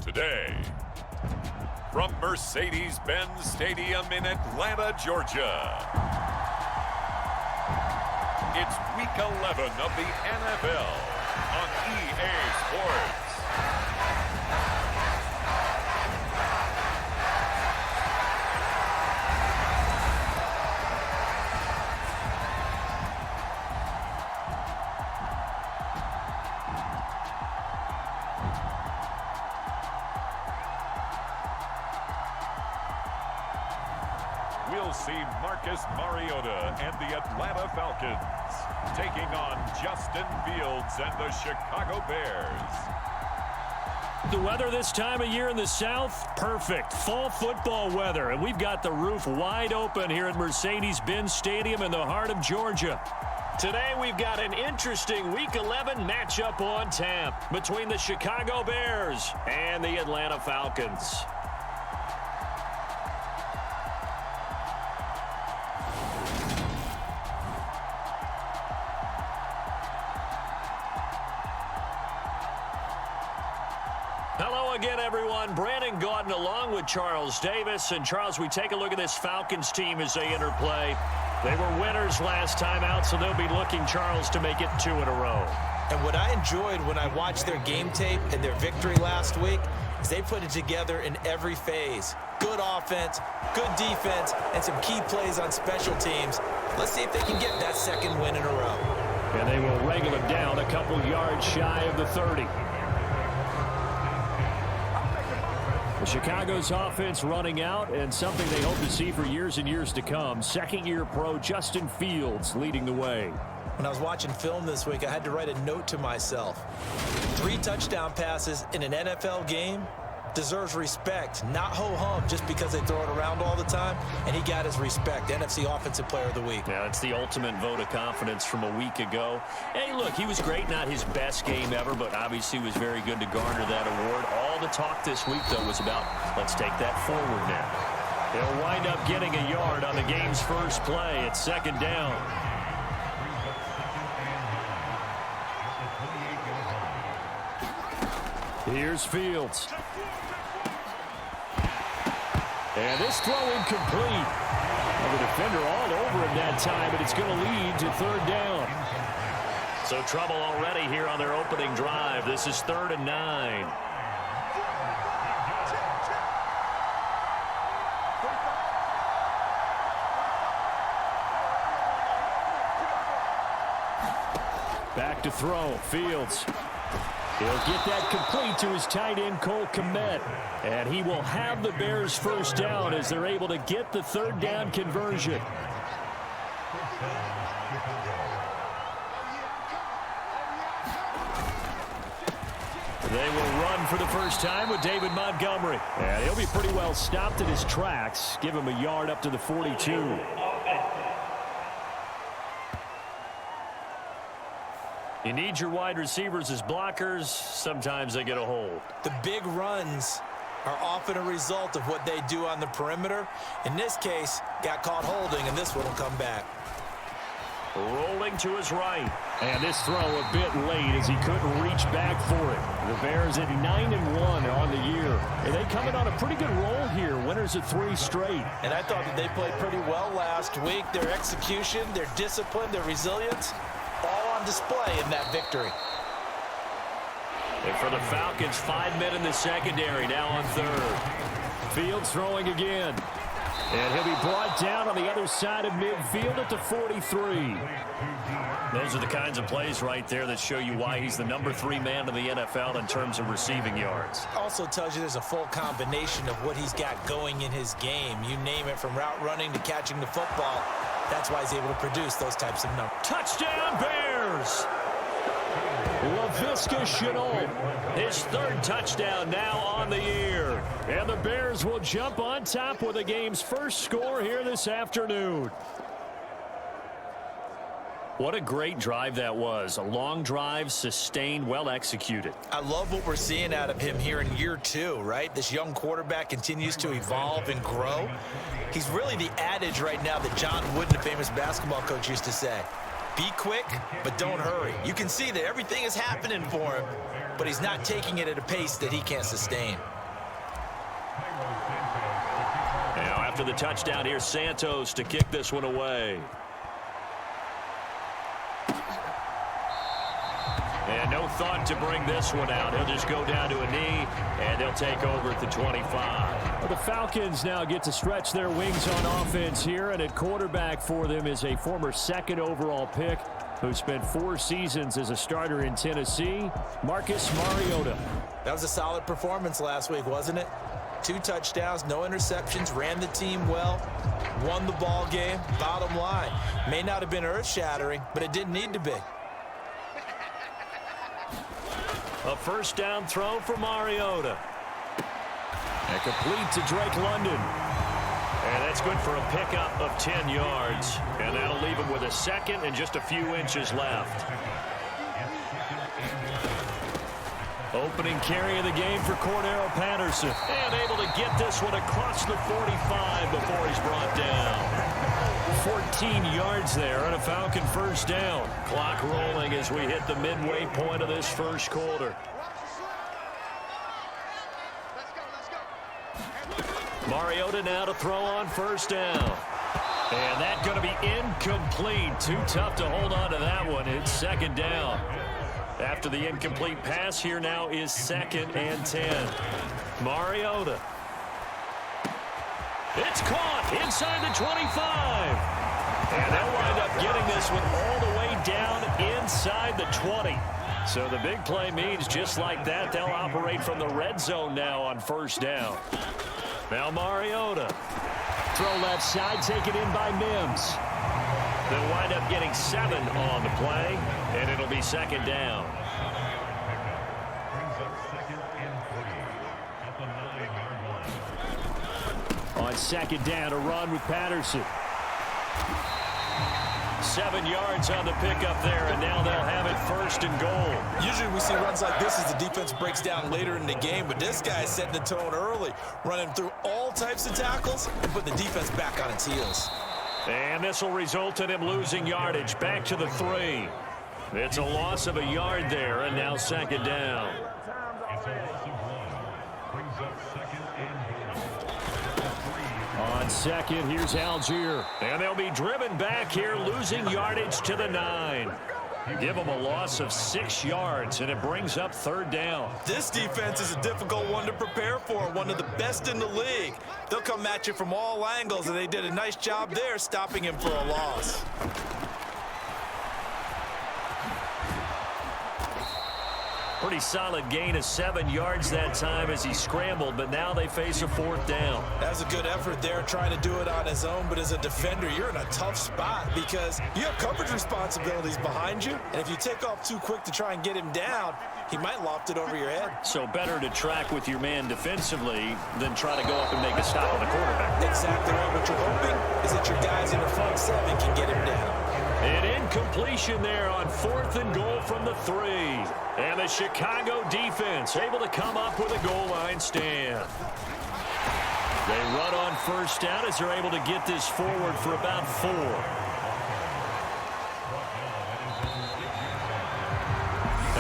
Today, from Mercedes-Benz Stadium in Atlanta, Georgia, it's Week 11 of the NFL on EA Sports. We'll see Marcus Mariota and the Atlanta Falcons taking on Justin Fields and the Chicago Bears. The weather this time of year in the South, perfect. Fall football weather, and we've got the roof wide open here at Mercedes-Benz Stadium in the heart of Georgia. Today we've got an interesting Week 11 matchup on tap between the Chicago Bears and the Atlanta Falcons. Hello again, everyone. Brandon Gaudin along with Charles Davis. And, Charles, we take a look at this Falcons team as they enter play. They were winners last time out, so they'll be looking, Charles, to make it 2 in a row. And what I enjoyed when I watched their game tape and their victory last week is they put it together in every phase. Good offense, good defense, and some key plays on special teams. Let's see if they can get that second win in a row. And they will wrangle him down a couple yards shy of the 30. Chicago's offense running out, and something they hope to see for years and years to come. Second-year pro Justin Fields leading the way. When I was watching film this week, I had to write a note to myself. 3 touchdown passes in an NFL game deserves respect, not ho-hum just because they throw it around all the time. And he got his respect, NFC Offensive Player of the Week. Yeah, it's the ultimate vote of confidence from a week ago. Hey, look, he was great, not his best game ever, but obviously was very good to garner that award. All the talk this week, though, was about let's take that forward now. He'll wind up getting a yard on the game's first play. It's second down. Here's Fields. And this throw incomplete. The defender all over him that time, but it's going to lead to third down. So trouble already here on their opening drive. This is 3rd and 9. Back to throw. Fields. He'll get that complete to his tight end, Cole Kmet. And he will have the Bears first down as they're able to get the third down conversion. They will run for the first time with David Montgomery. And he'll be pretty well stopped in his tracks. Give him a yard up to the 42. You need your wide receivers as blockers. Sometimes they get a hold. The big runs are often a result of what they do on the perimeter. In this case, got caught holding, and this one will come back. Rolling to his right. And this throw a bit late as he couldn't reach back for it. The Bears at 9-1 on the year. And they come in on a pretty good roll here. Winners of 3 straight. And I thought that they played pretty well last week. Their execution, their discipline, their resilience, all on display in that victory. And for the Falcons, 5 men in the secondary, now on third. Fields throwing again. And he'll be brought down on the other side of midfield at the 43. Those are the kinds of plays right there that show you why he's the number 3 man in the NFL in terms of receiving yards. Also tells you there's a full combination of what he's got going in his game. You name it, from route running to catching the football. That's why he's able to produce those types of numbers. Touchdown, Bears! LaVisca Chenault, his 3rd touchdown now on the year. And the Bears will jump on top with the game's first score here this afternoon. What a great drive that was. A long drive, sustained, well executed. I love what we're seeing out of him here in year 2, right? This young quarterback continues to evolve and grow. He's really the adage right now that John Wooden, the famous basketball coach, used to say. Be quick, but don't hurry. You can see that everything is happening for him, but he's not taking it at a pace that he can't sustain. Now, after the touchdown, here's Santos to kick this one away. And no thought to bring this one out. He'll just go down to a knee, and they'll take over at the 25. Well, the Falcons now get to stretch their wings on offense here, and at quarterback for them is a former second overall pick who spent 4 seasons as a starter in Tennessee, Marcus Mariota. That was a solid performance last week, wasn't it? 2 touchdowns, no interceptions, ran the team well, won the ball game. Bottom line, may not have been earth-shattering, but it didn't need to be. A first down throw for Mariota. And complete to Drake London. And that's good for a pickup of 10 yards. And that'll leave him with a second and just a few inches left. Opening carry of the game for Cordero Patterson. And able to get this one across the 45 before he's brought down. 14 yards there on a Falcon first down. Clock rolling as we hit the midway point of this first quarter. Mariota now to throw on first down. And that's going to be incomplete. Too tough to hold on to that one. It's second down. After the incomplete pass, here now is 2nd and 10. Mariota. It's caught inside the 25. And they'll wind up getting this one all the way down inside the 20. So the big play means just like that, they'll operate from the red zone now on first down. Now Mariota. Throw left side, taken in by Mims. They'll wind up getting 7 on the play, and it'll be second down. On second down, a run with Patterson. 7 yards on the pickup there, and now they'll have it first and goal. Usually we see runs like this as the defense breaks down later in the game, but this guy is setting the tone early, running through all types of tackles and putting the defense back on its heels. And this will result in him losing yardage back to the 3. It's a loss of a yard there, and now second down. On second, here's Algier. And they'll be driven back here, losing yardage to the 9. Give them a loss of 6 yards, and it brings up third down. This defense is a difficult one to prepare for, one of the best in the league. They'll come at you from all angles, and they did a nice job there stopping him for a loss. Pretty solid gain of 7 yards that time as he scrambled, but now they face a 4th down. That was a good effort there, trying to do it on his own, but as a defender, you're in a tough spot because you have coverage responsibilities behind you, and if you take off too quick to try and get him down, he might loft it over your head. So better to track with your man defensively than try to go up and make a stop on the quarterback. Exactly right. What you're hoping is that your guys in the front 7 can get him down. An incompletion there on 4th and goal from the 3. And the Chicago defense able to come up with a goal line stand. They run on first down as they're able to get this forward for about 4.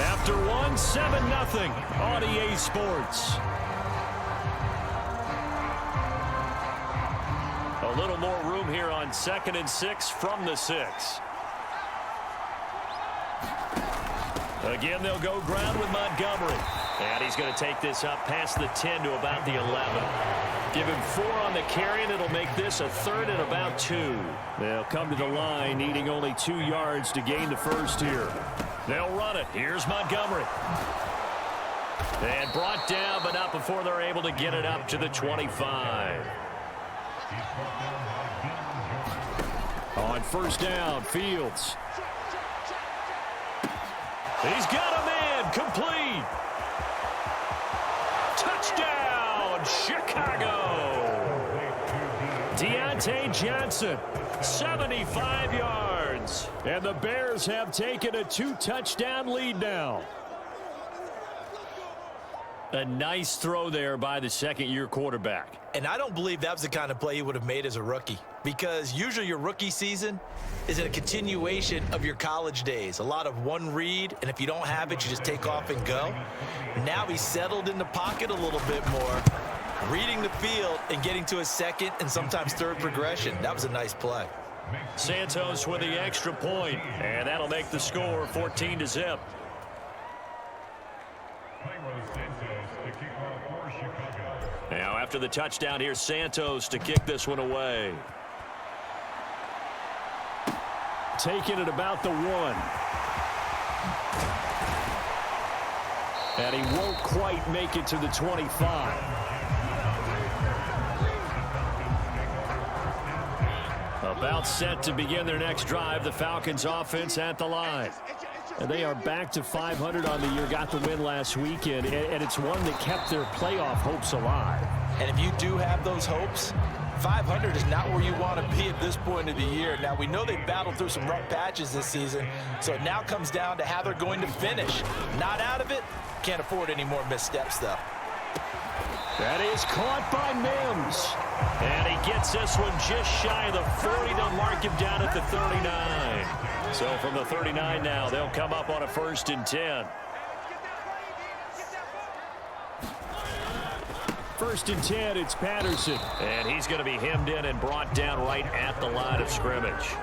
After 1, 7-0 on EA Sports. A little more room here on 2nd and 6 from the 6. Again, they'll go ground with Montgomery. And he's going to take this up past the 10 to about the 11. Give him 4 on the carry, and it'll make this a 3rd and about 2. They'll come to the line, needing only 2 yards to gain the first here. They'll run it. Here's Montgomery. And brought down, but not before they're able to get it up to the 25. On first down, Fields. He's got a man, complete. Touchdown, Chicago. Deontay Johnson, 75 yards. And the Bears have taken a 2-touchdown lead now. A nice throw there by the second-year quarterback. And I don't believe that was the kind of play he would have made as a rookie, because usually your rookie season is a continuation of your college days. A lot of one read, and if you don't have it, you just take off and go. Now he's settled in the pocket a little bit more, reading the field and getting to his second and sometimes third progression. That was a nice play. Santos with the extra point, and that'll make the score 14-0. Now after the touchdown, here's Santos to kick this one away. Taking it about the 1. And he won't quite make it to the 25. About set to begin their next drive, the Falcons offense at the line. And they are back to 500 on the year, got the win last weekend, and it's one that kept their playoff hopes alive. And if you do have those hopes, 500 is not where you want to be at this point of the year. Now, we know they've battled through some rough patches this season, so it now comes down to how they're going to finish. Not out of it, can't afford any more missteps, though. That is caught by Mims. And he gets this one just shy of the 40. They'll mark him down at the 39. So from the 39 now, they'll come up on a 1st and 10. 1st and 10, it's Patterson. And he's going to be hemmed in and brought down right at the line of scrimmage.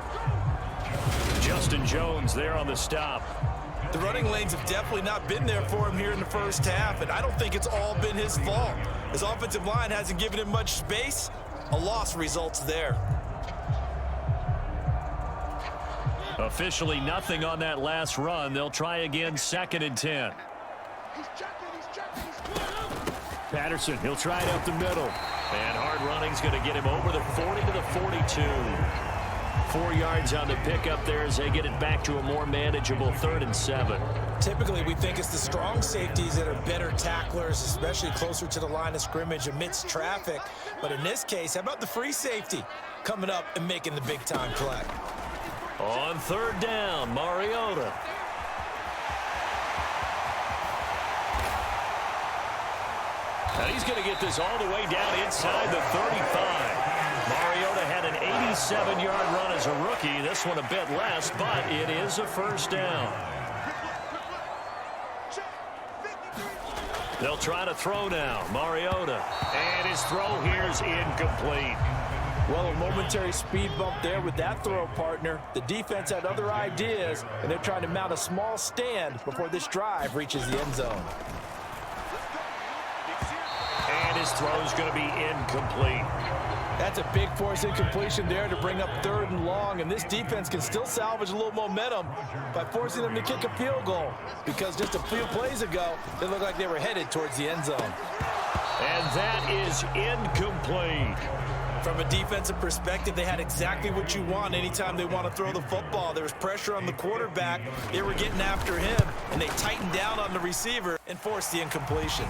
Justin Jones there on the stop. The running lanes have definitely not been there for him here in the first half, and I don't think it's all been his fault. His offensive line hasn't given him much space. A loss results there. Officially nothing on that last run. They'll try again, 2nd and 10. Patterson, he'll try it up the middle. And hard running's going to get him over the 40 to the 42. 4 yards on the pickup there as they get it back to a more manageable 3rd and 7. Typically, we think it's the strong safeties that are better tacklers, especially closer to the line of scrimmage amidst traffic. But in this case, how about the free safety coming up and making the big-time play? On 3rd down, Mariota. And he's going to get this all the way down inside the 35. Mariota had an 87-yard run as a rookie. This one a bit less, but it is a 1st down. They'll try to throw now. Mariota. And his throw here is incomplete. Well, a momentary speed bump there with that throw, partner. The defense had other ideas, and they're trying to mount a small stand before this drive reaches the end zone. And his throw is going to be incomplete. That's a big force incompletion there to bring up 3rd and long, and this defense can still salvage a little momentum by forcing them to kick a field goal, because just a few plays ago, they looked like they were headed towards the end zone. And that is incomplete. From a defensive perspective, they had exactly what you want anytime they want to throw the football. There was pressure on the quarterback. They were getting after him, and they tightened down on the receiver and forced the incompletion.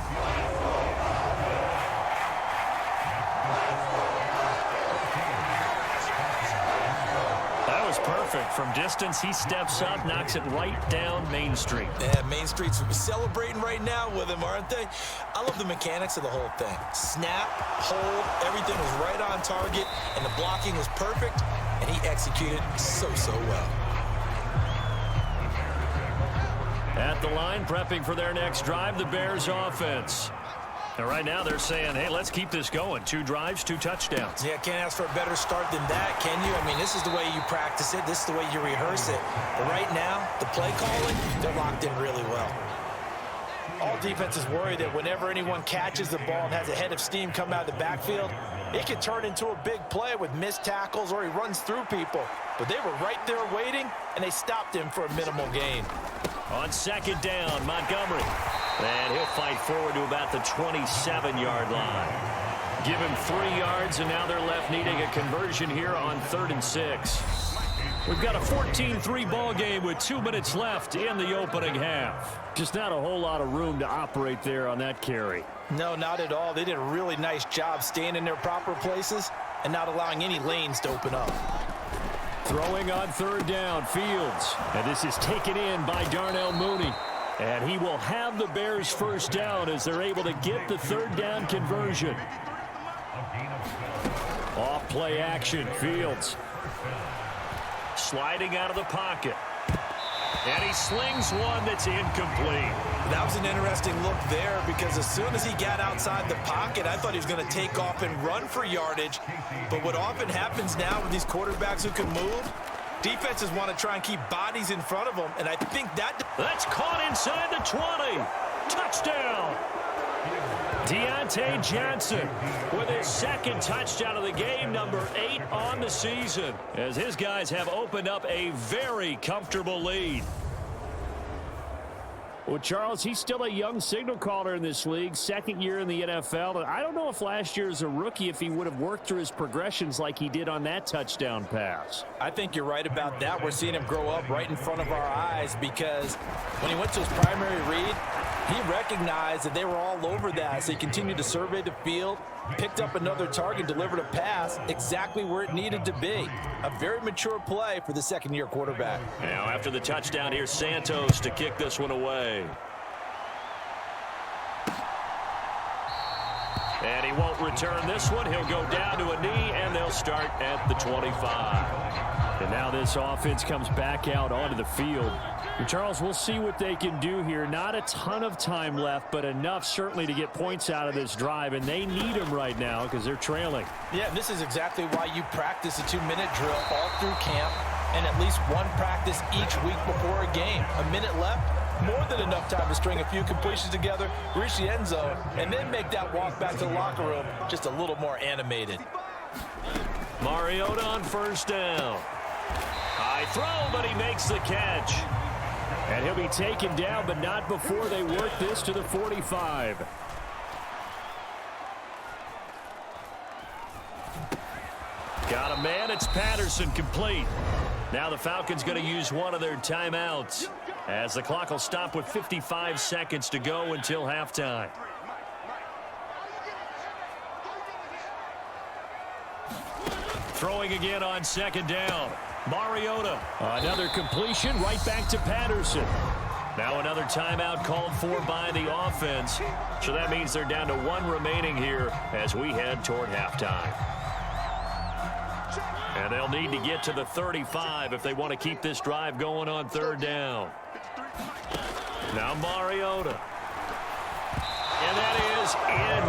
Perfect. From distance, he steps up, knocks it right down Main Street. Yeah, Main Street's celebrating right now with him, aren't they? I love the mechanics of the whole thing. Snap, hold, everything was right on target, and the blocking was perfect, and he executed so well. At the line, prepping for their next drive, the Bears offense. And right now they're saying, hey, let's keep this going. 2 drives, 2 touchdowns. Yeah, can't ask for a better start than that, can you? I mean, this is the way you practice it. This is the way you rehearse it. But right now, the play calling, they're locked in really well. All defenses worry that whenever anyone catches the ball and has a head of steam come out of the backfield, it can turn into a big play with missed tackles or he runs through people. But they were right there waiting, and they stopped him for a minimal gain. On 2nd down, Montgomery. And he'll fight forward to about the 27-yard line. Give him 3 yards, and now they're left needing a conversion here on 3rd and 6. We've got a 14-3 ball game with 2 minutes left in the opening half. Just not a whole lot of room to operate there on that carry. No, not at all. They did a really nice job staying in their proper places and not allowing any lanes to open up. Throwing on 3rd down, Fields. And this is taken in by Darnell Mooney. And he will have the Bears first down as they're able to get the third down conversion. Off play action, Fields. Sliding out of the pocket. And he slings one that's incomplete. That was an interesting look there because as soon as he got outside the pocket, I thought he was going to take off and run for yardage. But what often happens now with these quarterbacks who can move, defenses want to try and keep bodies in front of them, and I think that's caught inside the 20. Touchdown. Deontay Johnson with his second touchdown of the game, number 8 on the season, as his guys have opened up a very comfortable lead. Well, Charles, he's still a young signal caller in this league, second year in the NFL. And I don't know if last year as a rookie if he would have worked through his progressions like he did on that touchdown pass. I think you're right about that. We're seeing him grow up right in front of our eyes because when he went to his primary read, he recognized that they were all over that. So he continued to survey the field, picked up another target, delivered a pass exactly where it needed to be. A very mature play for the second-year quarterback. Now after the touchdown, here's Santos to kick this one away. And he won't return this one. He'll go down to a knee, and they'll start at the 25. And now this offense comes back out onto the field. And Charles, we'll see what they can do here. Not a ton of time left, but enough certainly to get points out of this drive, and they need them right now because they're trailing. Yeah, this is exactly why you practice a 2-minute drill all through camp and at least one practice each week before a game. A minute left, more than enough time to string a few completions together, reach the end zone, and then make that walk back to the locker room just a little more animated. Mariota on first down. High throw, but he makes the catch. And he'll be taken down, but not before they work this to the 45. Got a man, it's Patterson, complete. Now the Falcons going to use one of their timeouts as the clock will stop with 55 seconds to go until halftime. Throwing again on second down. Mariota. Another completion right back to Patterson. Now another timeout called for by the offense. So that means they're down to one remaining here as we head toward halftime. And they'll need to get to the 35 if they want to keep this drive going on third down. Now Mariota. And that is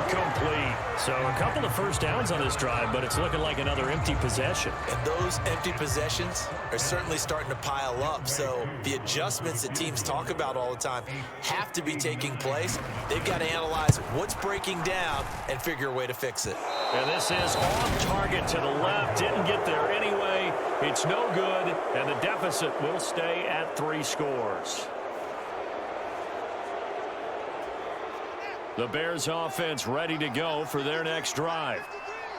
incomplete. So a couple of first downs on this drive, but it's looking like another empty possession. And those empty possessions are certainly starting to pile up. So the adjustments that teams talk about all the time have to be taking place. They've got to analyze what's breaking down and figure a way to fix it. And this is off target to the left. Didn't get there anyway. It's no good, and the deficit will stay at 3 scores. The Bears offense ready to go for their next drive.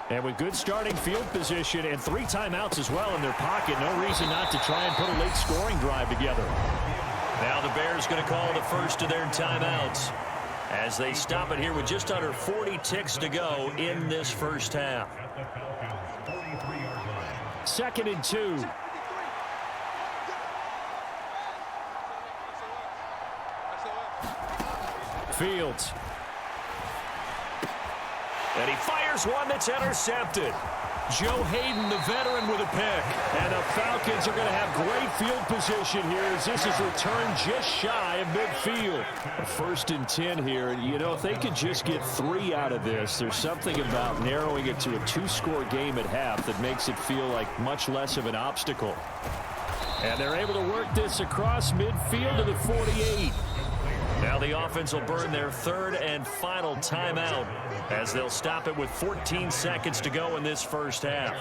And with good starting field position and 3 timeouts as well in their pocket, no reason not to try and put a late scoring drive together. Now the Bears going to call the first of their timeouts as they stop it here with just under 40 ticks to go in this first half. 2nd and 2. Fields. And he fires one that's intercepted. Joe Hayden, the veteran, with a pick. And the Falcons are going to have great field position here as this is returned just shy of midfield. 1st and 10 here. And, you know, if they could just get 3 out of this, there's something about narrowing it to a 2-score game at half that makes it feel like much less of an obstacle. And they're able to work this across midfield to the 48. Now the offense will burn their 3rd and final timeout as they'll stop it with 14 seconds to go in this first half.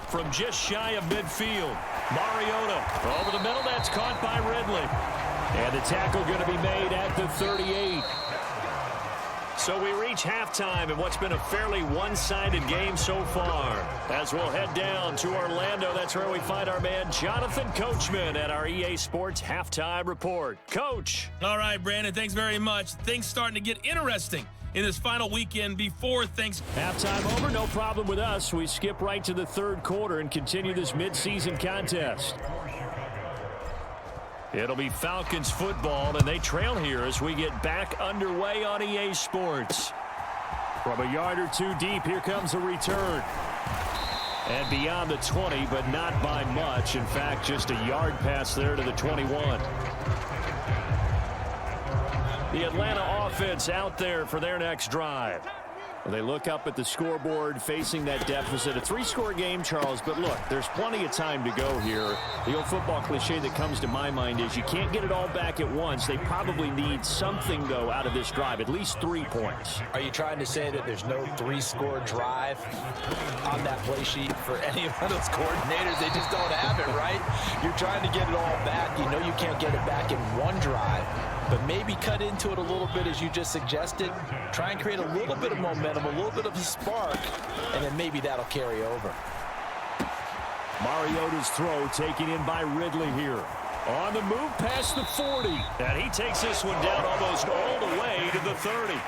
From just shy of midfield, Mariota over the middle. That's caught by Ridley. And the tackle going to be made at the 38. So we reach halftime in what's been a fairly one-sided game so far. As we'll head down to Orlando, that's where we find our man Jonathan Coachman at our EA Sports Halftime Report. Coach. All right, Brandon, thanks very much. Things starting to get interesting in this final weekend before Thanksgiving. Halftime over, no problem with us. We skip right to the third quarter and continue this midseason contest. It'll be Falcons football, and they trail here as we get back underway on EA Sports. From a yard or two deep, here comes a return. And beyond the 20, but not by much. In fact, just a yard pass there to the 21. The Atlanta offense out there for their next drive. They look up at the scoreboard facing that deficit. A three-score game, Charles, but look, there's plenty of time to go here. The old football cliche that comes to my mind is you can't get it all back at once. They probably need something, though, out of this drive, at least 3 points. Are you trying to say that there's no three-score drive on that play sheet for any of those coordinators? They just don't have it, right? You're trying to get it all back. You know you can't get it back in one drive. But maybe cut into it a little bit as you just suggested. Try and create a little bit of momentum, a little bit of a spark, and then maybe that'll carry over. Mariota's throw taken in by Ridley here. On the move past the 40. And he takes this one down almost all the way to the 30.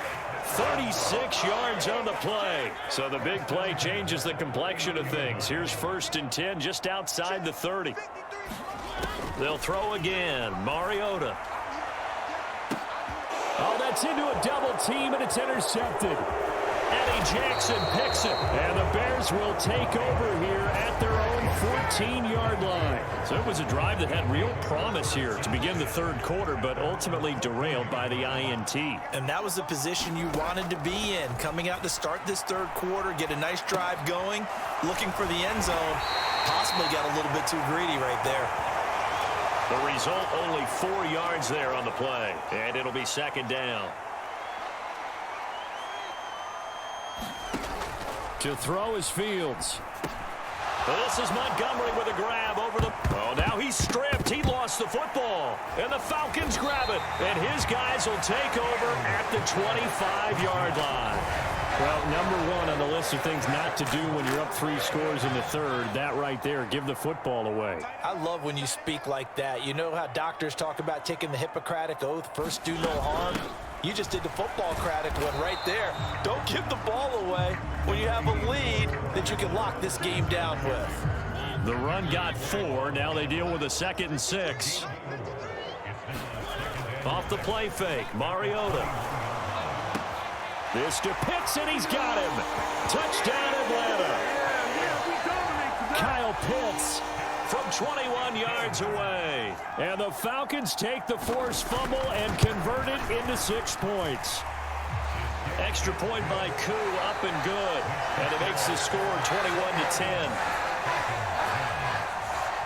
36 yards on the play. So the big play changes the complexion of things. Here's 1st and 10 just outside the 30. They'll throw again. Mariota. Oh, that's into a double team, and it's intercepted. Eddie Jackson picks it. And the Bears will take over here at their own 14-yard line. So it was a drive that had real promise here to begin the third quarter, but ultimately derailed by the INT. And that was the position you wanted to be in. Coming out to start this third quarter, get a nice drive going, looking for the end zone. Possibly got a little bit too greedy right there. The result, only 4 yards there on the play, and it'll be 2nd down. To throw is Fields. This is Montgomery with a grab over the... Oh, now he's stripped. He lost the football, and the Falcons grab it, and his guys will take over at the 25-yard line. Well, number one on the list of things not to do when you're up 3 scores in the third, that right there, give the football away. I love when you speak like that. You know how doctors talk about taking the Hippocratic Oath, first do no harm? You just did the football-cratic one right there. Don't give the ball away when you have a lead that you can lock this game down with. The run got 4. Now they deal with a 2nd and 6. Off the play fake, Mariota. This to Pitts, and he's got him. Touchdown, Atlanta. Kyle Pitts from 21 yards away. And the Falcons take the forced fumble and convert it into 6 points. Extra point by Koo, up and good. And it makes the score 21-10.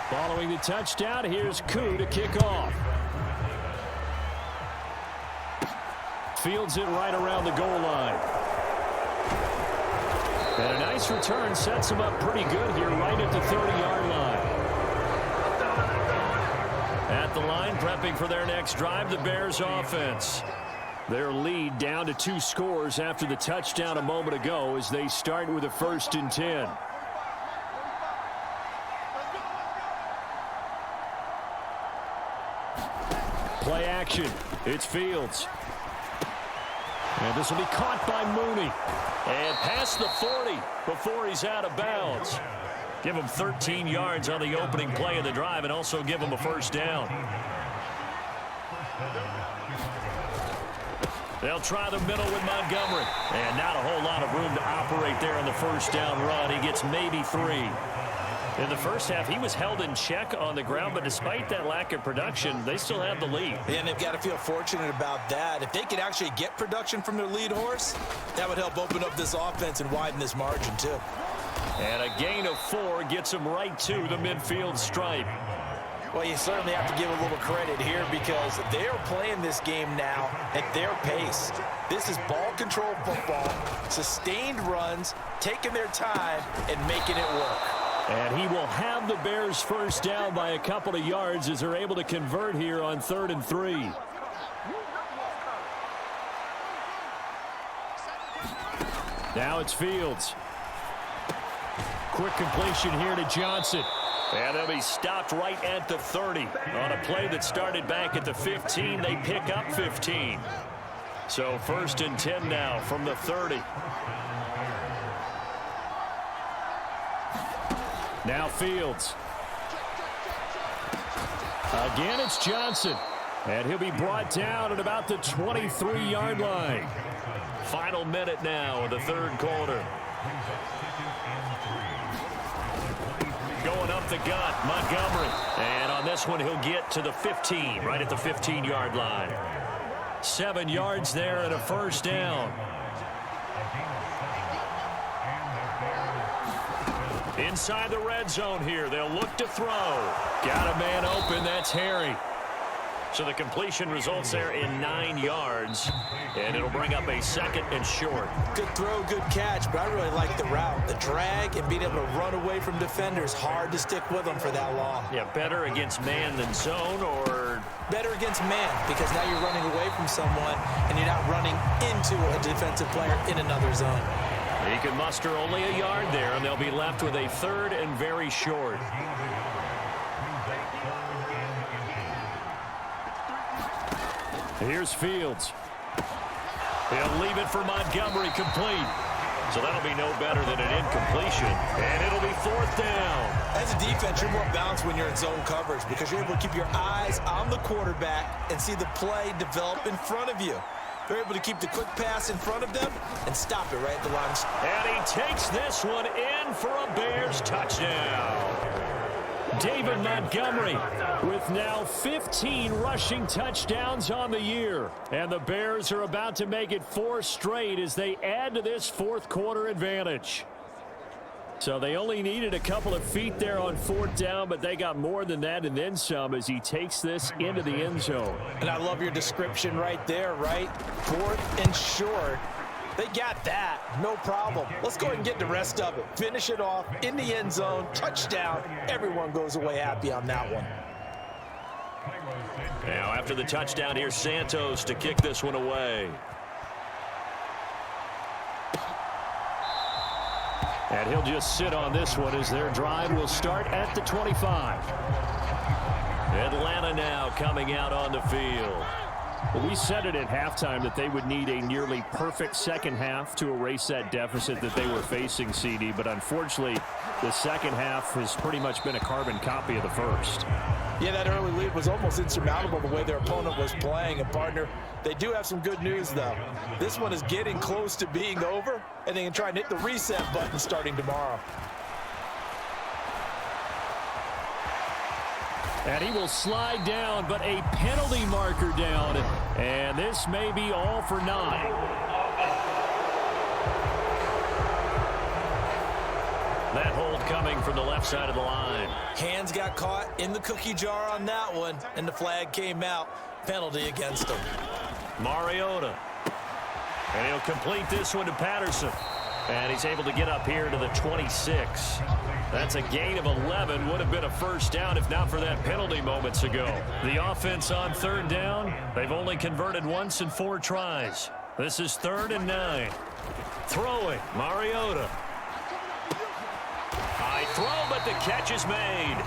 Following the touchdown, here's Koo to kick off. Fields it right around the goal line. And a nice return sets him up pretty good here right at the 30-yard line. At the line, prepping for their next drive, the Bears offense. Their lead down to 2 scores after the touchdown a moment ago as they start with a 1st and 10. Play action. It's Fields. And this will be caught by Mooney. And past the 40 before he's out of bounds. Give him 13 yards on the opening play of the drive and also give him a 1st down. They'll try the middle with Montgomery. And not a whole lot of room to operate there on the 1st down run. He gets maybe 3. In the first half, he was held in check on the ground, but despite that lack of production, they still have the lead. And they've got to feel fortunate about that. If they could actually get production from their lead horse, that would help open up this offense and widen this margin, too. And a gain of 4 gets them right to the midfield stripe. Well, you certainly have to give a little credit here because they're playing this game now at their pace. This is ball control football, sustained runs, taking their time, and making it work. And he will have the Bears 1st down by a couple of yards as they're able to convert here on 3rd and 3. Now it's Fields. Quick completion here to Johnson. And they'll be stopped right at the 30. On a play that started back at the 15, they pick up 15. So 1st and 10 now from the 30. Now Fields. Again, it's Johnson. And he'll be brought down at about the 23-yard line. Final minute now of the 3rd quarter. Going up the gut, Montgomery. And on this one, he'll get to the 15, right at the 15-yard line. 7 yards there and a 1st down. Inside the red zone here, they'll look to throw. Got a man open, that's Harry. So the completion results there in 9 yards, and it'll bring up a 2nd and short. Good throw, good catch, but I really like the route. The drag and being able to run away from defenders, hard to stick with them for that long. Yeah, better against man than zone, or? Better against man, because now you're running away from someone, and you're not running into a defensive player in another zone. He can muster only a yard there, and they'll be left with a 3rd and very short. Here's Fields. He'll leave it for Montgomery, complete. So that'll be no better than an incompletion. And it'll be 4th down. As a defense, you're more balanced when you're in zone coverage because you're able to keep your eyes on the quarterback and see the play develop in front of you. They're able to keep the quick pass in front of them and stop it right at the line. And he takes this one in for a Bears touchdown. David Montgomery with now 15 rushing touchdowns on the year. And the Bears are about to make it 4 straight as they add to this 4th quarter advantage. So they only needed a couple of feet there on 4th down, but they got more than that and then some as he takes this into the end zone. And I love your description right there, right? 4th and short. They got that. No problem. Let's go ahead and get the rest of it. Finish it off in the end zone. Touchdown. Everyone goes away happy on that one. Now after the touchdown, here's Santos to kick this one away. And he'll just sit on this one as their drive will start at the 25. Atlanta now coming out on the field. Well, we said it at halftime that they would need a nearly perfect second half to erase that deficit that they were facing, CD. But unfortunately, the second half has pretty much been a carbon copy of the first. Yeah, that early lead was almost insurmountable the way their opponent was playing. And, partner, they do have some good news, though. This one is getting close to being over, and they can try and hit the reset button starting tomorrow. And he will slide down, but a penalty marker down. And this may be all for 9. That hold coming from the left side of the line. Hands got caught in the cookie jar on that one, and the flag came out. Penalty against him. Mariota. And he'll complete this one to Patterson. And he's able to get up here to the 26. That's a gain of 11. Would have been a first down if not for that penalty moments ago. The offense on 3rd down. They've only converted once in 4 tries. This is 3rd and 9. Throwing, Mariota. High throw, but the catch is made.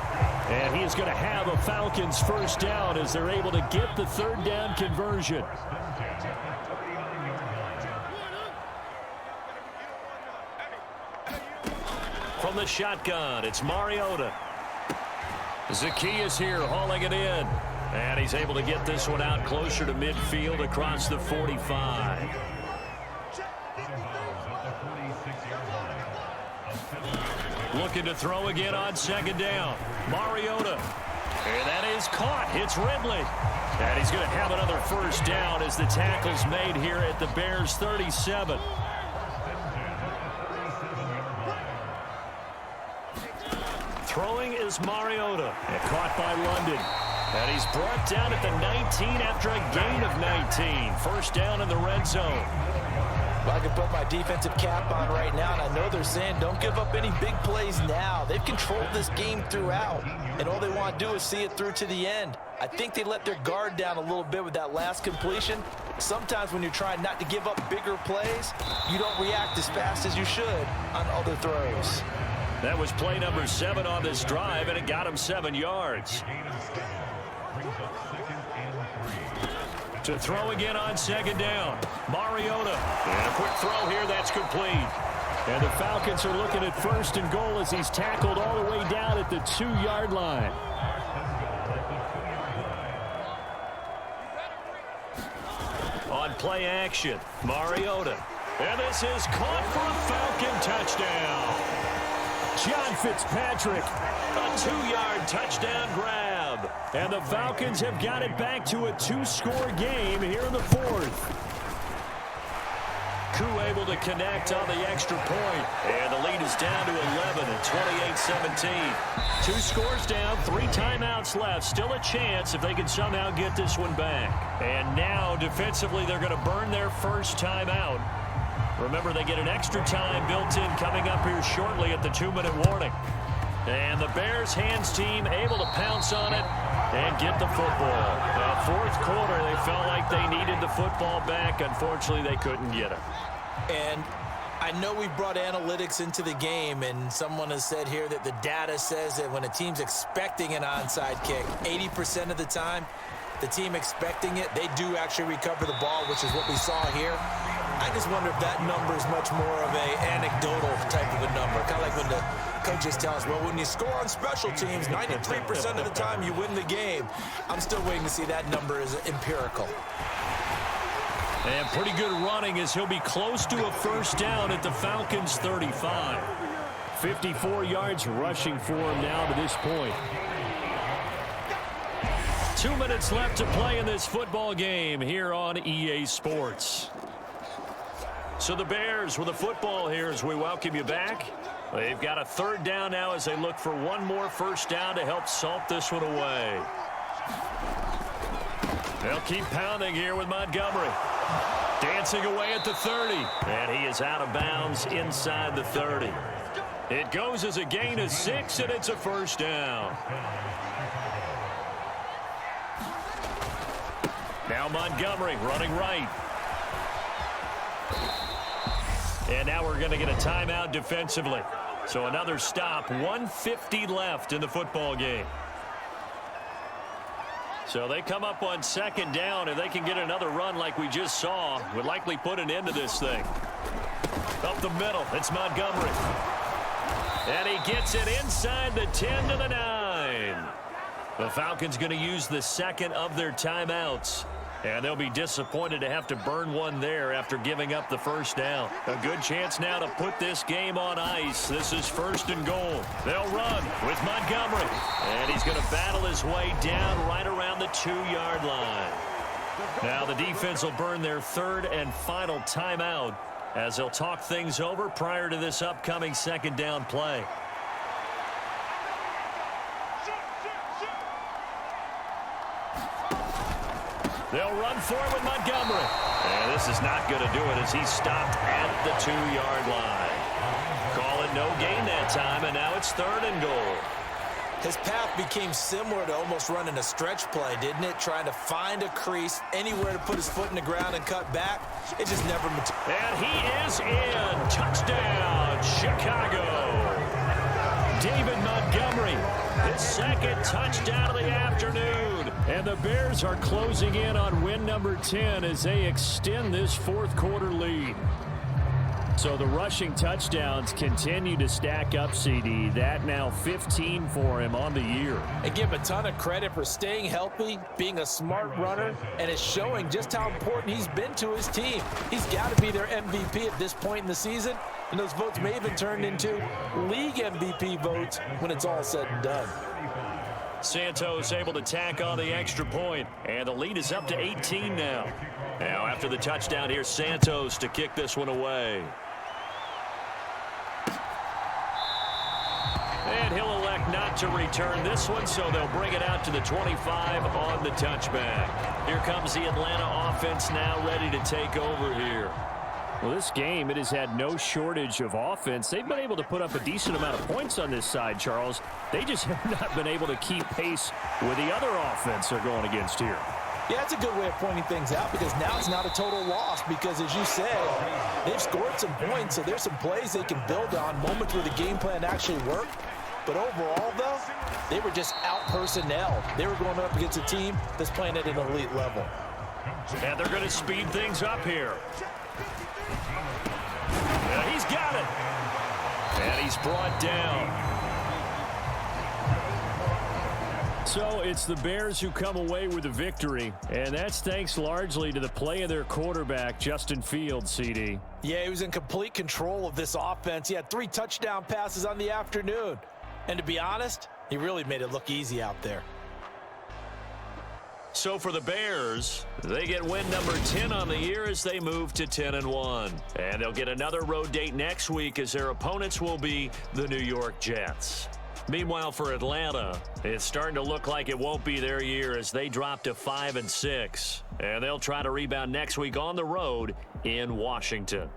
And he is going to have a Falcons first down as they're able to get the 3rd down conversion. From the shotgun, it's Mariota. Zacchaeus here hauling it in. And he's able to get this one out closer to midfield across the 45. Looking to throw again on 2nd down. Mariota. And that is caught. It's Ridley. And he's going to have another first down as the tackle's made here at the Bears 37. Throwing is Mariota. And caught by London. And he's brought down at the 19 after a gain of 19. First down in the red zone. Well, I can put my defensive cap on right now, and I know they're saying don't give up any big plays now. They've controlled this game throughout, and all they want to do is see it through to the end. I think they let their guard down a little bit with that last completion. Sometimes when you're trying not to give up bigger plays, you don't react as fast as you should on other throws. That was play number 7 on this drive, and it got him 7 yards. To throw again on second down. Mariota. And a quick throw here. That's complete. And the Falcons are looking at first and goal as he's tackled all the way down at the 2-yard line. On play action, Mariota. And this is caught for a Falcon touchdown. John Fitzpatrick. A 2-yard touchdown grab. And the Falcons have got it back to a 2-score game here in the fourth. Koo able to connect on the extra point. And the lead is down to 11 at 28-17. 2 scores down, 3 timeouts left. Still a chance if they can somehow get this one back. And now, defensively, they're going to burn their first timeout. Remember, they get an extra time built in coming up here shortly at the 2-minute warning. And the Bears hands team able to pounce on it and get the football. Fourth quarter, they felt like they needed the football back. Unfortunately, they couldn't get it. And I know we brought analytics into the game, and someone has said here that the data says that when a team's expecting an onside kick, 80% of the time, the team expecting it, they do actually recover the ball, which is what we saw here. I just wonder if that number is much more of a anecdotal type of a number. Kind of like when the coaches tell us, well, when you score on special teams, 93% of the time you win the game. I'm still waiting to see that number is empirical. And pretty good running as he'll be close to a first down at the Falcons' 35. 54 yards rushing for him now to this point. 2 minutes left to play in this football game here on EA Sports. So the Bears with the football here as we welcome you back. They've got a third down now as they look for one more first down to help salt this one away. They'll keep pounding here with Montgomery. Dancing away at the 30. And he is out of bounds inside the 30. It goes as a gain of 6, and it's a first down. Now Montgomery running right. And now we're going to get a timeout defensively. So another stop, 1:50 left in the football game. So they come up on second down. If they can get another run like we just saw, would likely put an end to this thing. Up the middle, it's Montgomery. And he gets it inside the 10 to the 9. The Falcons going to use the second of their timeouts. And they'll be disappointed to have to burn one there after giving up the first down. A good chance now to put this game on ice. This is first and goal. They'll run with Montgomery. And he's going to battle his way down right around the 2-yard line. Now the defense will burn their third and final timeout as they'll talk things over prior to this upcoming second down play. They'll run for it with Montgomery. And this is not going to do it as he's stopped at the 2-yard line. Call it no gain that time, and now it's third and goal. His path became similar to almost running a stretch play, didn't it? Trying to find a crease, anywhere to put his foot in the ground and cut back. It just never materialized. And he is in. Touchdown, Chicago. David Montgomery, his second touchdown of the afternoon. And the Bears are closing in on win number 10 as they extend this fourth quarter lead. So the rushing touchdowns continue to stack up, CD. That now 15 for him on the year. And give him a ton of credit for staying healthy, being a smart runner, and it's showing just how important he's been to his team. He's got to be their MVP at this point in the season, and those votes may even turn into league MVP votes when it's all said and done. Santos able to tack on the extra point, and the lead is up to 18 now. Now after the touchdown, here's Santos to kick this one away. And he'll elect not to return this one, so they'll bring it out to the 25 on the touchback. Here comes the Atlanta offense now ready to take over here. Well, this game, it has had no shortage of offense. They've been able to put up a decent amount of points on this side, Charles. They just have not been able to keep pace with the other offense they're going against here. Yeah, that's a good way of pointing things out because now it's not a total loss because, as you said, they've scored some points, so there's some plays they can build on, moments where the game plan actually worked. But overall, though, they were just out personnel. They were going up against a team that's playing at an elite level. And they're going to speed things up here. Yeah, he's got it. And he's brought down. So it's the Bears who come away with a victory, and that's thanks largely to the play of their quarterback, Justin Fields, CD. Yeah, he was in complete control of this offense. He had 3 touchdown passes on the afternoon. And to be honest, he really made it look easy out there. So for the Bears, they get win number 10 on the year as they move to 10-1. And they'll get another road date next week as their opponents will be the New York Jets. Meanwhile, for Atlanta, it's starting to look like it won't be their year as they drop to 5-6. And they'll try to rebound next week on the road in Washington.